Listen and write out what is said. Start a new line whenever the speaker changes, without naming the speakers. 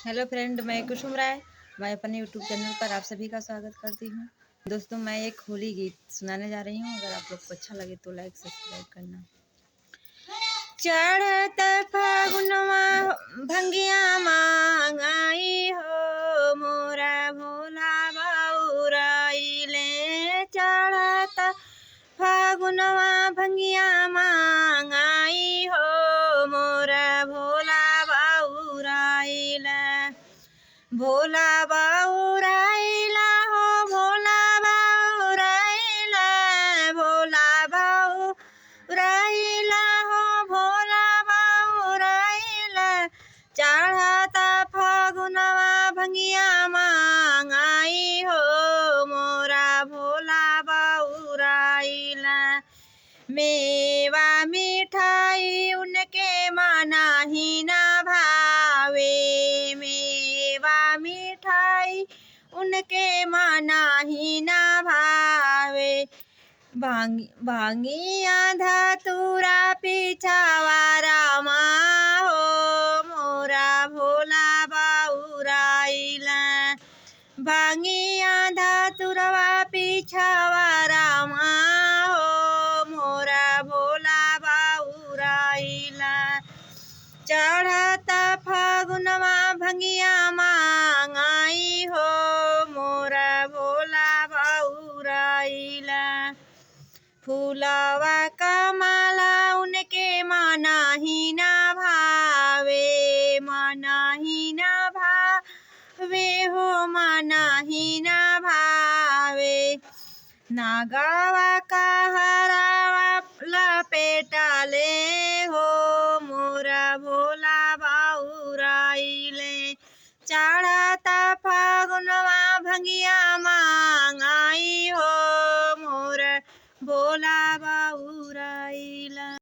Hello friend, मैं कुसुम राय। मैं अपने यूट्यूब चैनल पर आप सभी का स्वागत करती हूँ। दोस्तों, मैं एक होली गीत सुनाने जा रही हूँ। अगर आप लोग को अच्छा लगे तो लाइक सब्सक्राइब करना। चढ़त फागुनवा भंगिया मांगाई हो, मोरा भोला बाउराइले। चढ़त फागुनवा भंगिया मांगाई हो, मोरा भोला बाउराइले। भोला बाउराइला हो, भोला बाउराइला, भोला बाउराइला हो, भोला बाउराइला। चढ़ता फागुनवा भंगिया मांगाई हो, मोरा भोला बाउराइला। मेवा मिठाई उनके माना ही ना भावे, मेवा मिठाई उनके माना ही ना भावे। भांगिया धतूरा पिछावारा माँ हो, मोरा भोला बाउराइला। भांगिया धतुरवा पिछावारा माँ हो, मोरा भोला बाउराइला। चढ़ता फागुनवा भंगिया मांगाई हो, मोरा भोला बाउराइला। फूलवा का माला उनके माना ही ना भावे, माना ही ना भावे हो, माना ही ना भावे। नागावा का हरावा लपेटाले हो, मोरा भोला बाउराइले। चढ़ता फागुनवा भंगिया मांगाई हो, मोरा भोला बाउराइला।